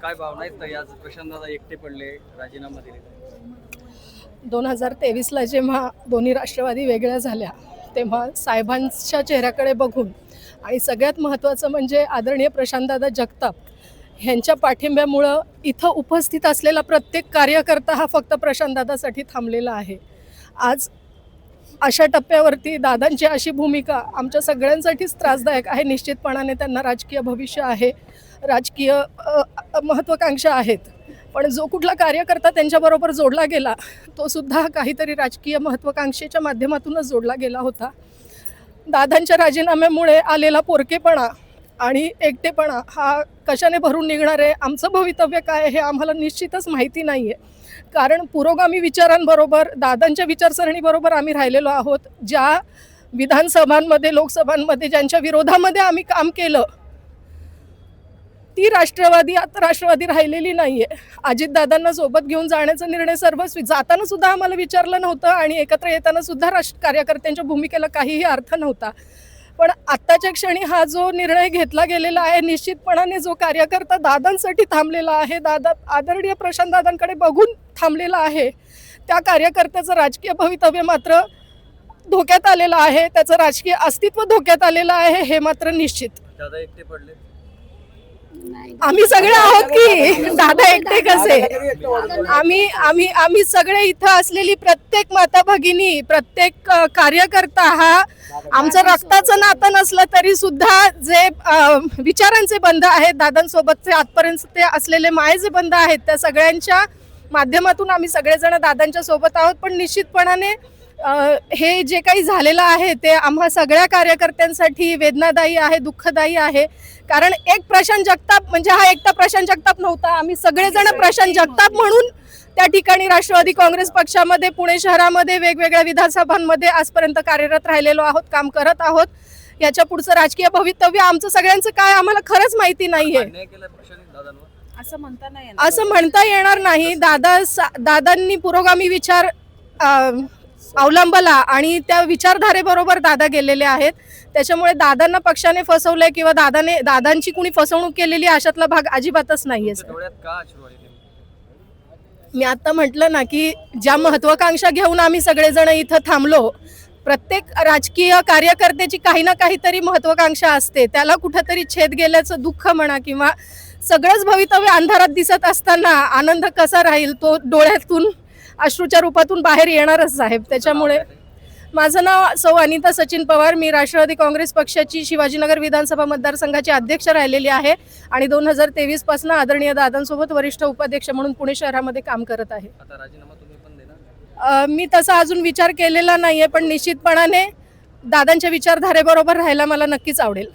काय भावना आहेत आज प्रशांतदादा एकटे पडले, राजीनामा दिले? 2023ला जेव्हा दोन्ही राष्ट्रवादी वेगळ्या झाल्या तेव्हा साहेबांच्या चेहऱ्याकडे बघून आणि सगळ्यात महत्त्वाचं म्हणजे आदरणीय प्रशांतदादा जगताप ह्यांच्या पाठिंब्यामुळं इथं उपस्थित असलेला प्रत्येक कार्यकर्ता हा फक्त प्रशांतदादासाठी थांबलेला आहे. आज अशा टप्प्यावरती दादांची अशी भूमिका आमच्या सगळ्यांसाठीच त्रासदायक आहे. निश्चितपणाने त्यांना राजकीय भविष्य आहे, राजकीय महत्त्वाकांक्षा आहेत, पण जो कुठला कार्यकर्ता त्यांच्याबरोबर जोडला गेला तो सुद्धा काहीतरी राजकीय महत्त्वाकांक्षेच्या माध्यमातूनच जोडला गेला होता. दादांच्या राजीनाम्यामुळे आलेला पोरकेपणा आणि एकटेपणा हा कशाने भरून निघणार आहे, आमचं भवितव्य काय हे आम्हाला निश्चितच माहिती नाही आहे. कारण पुरोगामी विचारांबरोबर दादांच्या विचारसरणीबरोबर आम्ही राहिलेलो आहोत. ज्या विधानसभांमध्ये लोकसभांमध्ये ज्यांच्या विरोधामध्ये आम्ही काम केलं ती राष्ट्रवादी आता राष्ट्रवादी राहिलेली नाही आहे. अजितदादांना सोबत घेऊन जाण्याचा निर्णय सर्वस्वी जाताना सुद्धा आम्हाला विचारलं नव्हतं आणि एकत्र येताना सुद्धा कार्यकर्त्यांच्या भूमिकेला काहीही अर्थ नव्हता. पण आत्ताच्या क्षणी हा जो निर्णय घेतला गेलेला आहे, निश्चितपणाने जो कार्यकर्ता दादांसाठी थांबलेला आहे, दादा आदरणीय प्रशांतदादांकडे बघून थांबलेला आहे, त्या कार्यकर्त्याचं राजकीय भवितव्य मात्र धोक्यात आलेलं आहे, त्याचं राजकीय अस्तित्व धोक्यात आलेलं आहे हे मात्र निश्चित. दादा एकटे पडले? आम्ही सगळे आहोत की दादा एकटे कसे? आम्ही आम्ही आम्ही सगळे इथं असलेली प्रत्येक माता भगिनी, प्रत्येक कार्यकर्ता हा आमचं रक्ताचं नातं नसलं तरी सुद्धा जे विचारांचे बंध आहेत दादांसोबतचे आजपर्यंत ते असलेले मायेचे बंध आहेत त्या सगळ्यांच्या माध्यमातून आम्ही सगळेजण दादांच्या सोबत आहोत. पण निश्चितपणाने हे जे काही झालेलं आहे ते आम्हा सगळ्या कार्यकर्त्यांसाठी वेदनादायी आहे, दुःखदायी आहे. कारण एक प्रशांत जगताप म्हणजे हा एकटा प्रशांत जगताप नव्हता, आम्ही सगळेजण प्रशांत जगताप म्हणून त्या ठिकाणी राष्ट्रवादी काँग्रेस पक्षामध्ये पुणे शहरामध्ये वेगवेगळ्या विधानसभांमध्ये आजपर्यंत कार्यरत राहिलेलो आहोत, काम करत आहोत. याच्या पुढचं राजकीय भवितव्य आमचं सगळ्यांचं काय आम्हाला खरंच माहिती नाहीये. असं म्हणता येणार नाही. दादांनी पुरोगामी विचार अवलंबला आणि त्या विचारधारेबरोबर दादा गेलेले आहेत. त्याच्यामुळे दादांना पक्षाने फसवलंय किंवा दादांची कुणी फसवणूक केलेली अशातला भाग अजिबातच नाहीये. मी आता म्हटलं ना की ज्या महत्वाकांक्षा घेऊन आम्ही सगळेजण इथं थांबलो, प्रत्येक राजकीय कार्यकर्त्याची काही ना काहीतरी महत्वाकांक्षा असते, त्याला कुठंतरी छेद गेल्याचं दुःख म्हणा किंवा सगळंच भवितव्य अंधारात दिसत असताना आनंद कसा राहील तो डोळ्यातून अश्रूच्या रूपातून बाहेर येणारच साहेब. त्याच्यामुळे माझं नाव सौ अनिता सचिन पवार, मी राष्ट्रवादी काँग्रेस पक्षाची शिवाजीनगर विधानसभा मतदारसंघाची अध्यक्ष राहिलेली आहे आणि 2023 पासून आदरणीय दादांसोबत वरिष्ठ उपाध्यक्ष म्हणून पुणे शहरामध्ये काम करत आहे. मी तसा अजून विचार केलेला नाहीये, पण निश्चितपणाने दादांच्या विचारधारेबरोबर राहायला मला नक्कीच आवडेल.